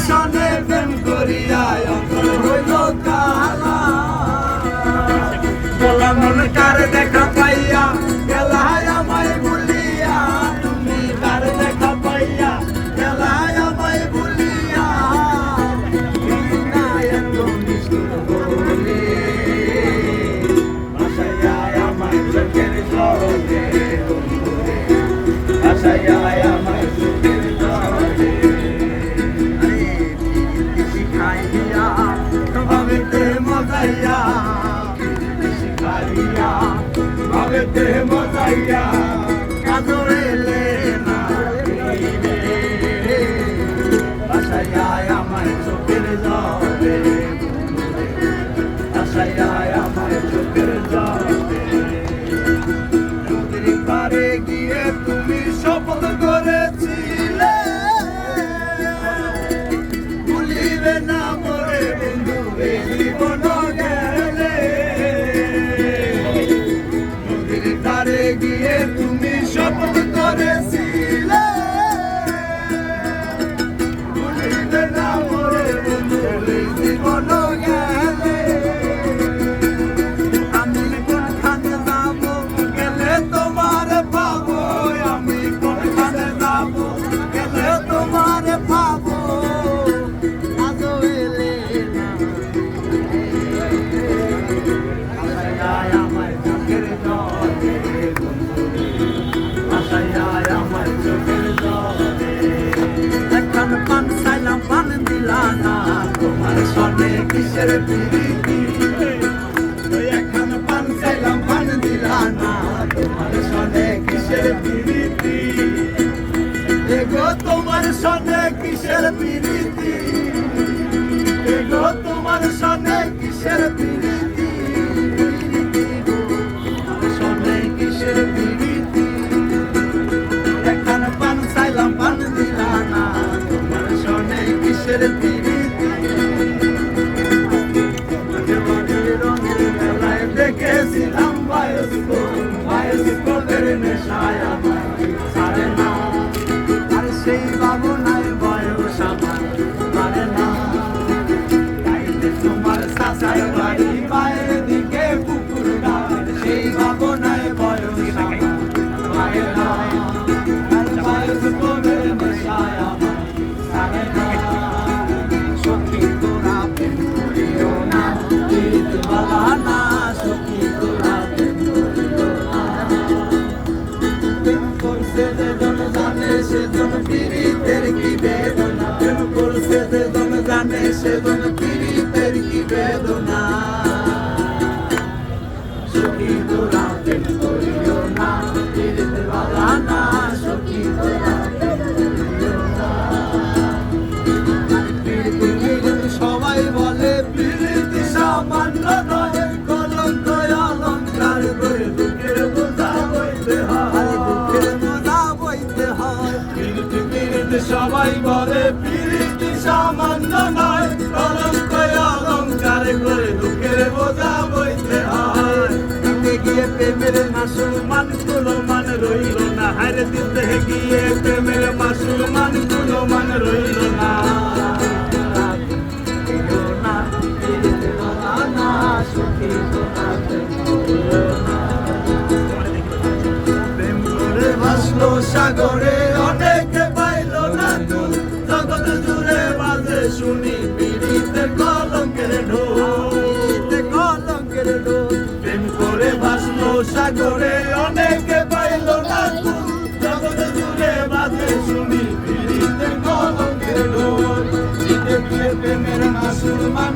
সনে প্রেম করিয়া অন্তর হইল কালা বলা মন কার দেখা পাইয়া গেলায় আমায় ভুলিয়া তুমি কার দেখা পাইয়া গেলায় আমায় ভুলিয়া এত নিষ্ঠুর বলে আশায় আমায় চোখের জলে আশায় আমায় চোখের জলে শিখাইয়া ভাবেতে মজাইয়া শিখাইয়া ভাবেতে মজাইয়া কাজলে না আশায় আমায় চোখের জলে আশায় আমায় চোখের জলে নদীর পারে গিয়ে তুমি শপথ করেছিলে ভুলিবে না মোরে বন্ধু এই জীবন গেলে নদীর পারে গিয়ে তুমি শপথ করেছিলে ভুলিবে না মোরে বন্ধু এই জীবন গেলে আমি কোনখানে যাব গেলে তোমার পাবো আমি কোনখানে যাব গেলে তোমার পাবো আজও এলে না আশায় আমার চোখের জলে আশায় আমার চোখের জলে এখন পান চাইলাম পান দিলা না তোমার সনে কিসের প্রীতি এখন পান চাইলাম পান দিলা না তোমার সনে কিসের প্রীতি এগো তোমার সনে কিসের প্রীতি এগো তোমার সনে কিসের প্রীতি সনে কিসের প্রীতি এখন পান চাইলাম পান দিলা না তোমার সনে কিসের প্রীতি রঙের মেলায় দেখেছিলাম বায়োস্কোপের নেশায় আমার ছাড়ে না আর সেই ভাবনায় বয়স আমার পারে না তাইলে তোমার চাচার বাড়ি পায়ের দিকে পুকুর গান সেই ভাবনায় বয়স আমার পারে না আর বায়োস্কোপের নেশায় আমার ছাড়ে না সখী তোরা প্রেম করিও না ঈদ বালানা সখী তোরা প্রেম করিও না প্রেম করছে যে জন জানে সে জন পীড়িতের কি বেদনা প্রেম করছে যে জন জানে সে জন পীড়িতের কি বেদনা সখী তোরা প্রেম করিও না ঈদ বালানা সখী তোরা প্রেম করিও না সবাই বলে প্রীতি সামান্য নয় কলঙ্ক অলঙ্কার করে দুঃখের বোঝা বইতে হয় দুঃখের বোঝা বইতে হয় প্রীতি সবাই বলে প্রীতি সামান্য নয় কলঙ্ক অলঙ্কার করে দুঃখের বোঝা বইতে হয় দিতে গিয়ে প্রেমের মাসুলমান কুলমান রইল না হারে দিতে গিয়ে প্রেমের মাসুলমান কুলমান রইল না প্রেম করে ভাসলো সাগরে অনেকে পাইল না তুল জগৎ জুড়ে বাজে শুনি পীড়িতের কলঙ্কের ঢোল কলঙ্কের ঢোল প্রেম করে ভাসলো সাগরে অনেকে পাইল না তুল জগৎ জুড়ে বাজে শুনি পীড়িতের কলঙ্কের ঢোল প্রেমের মাসুলমান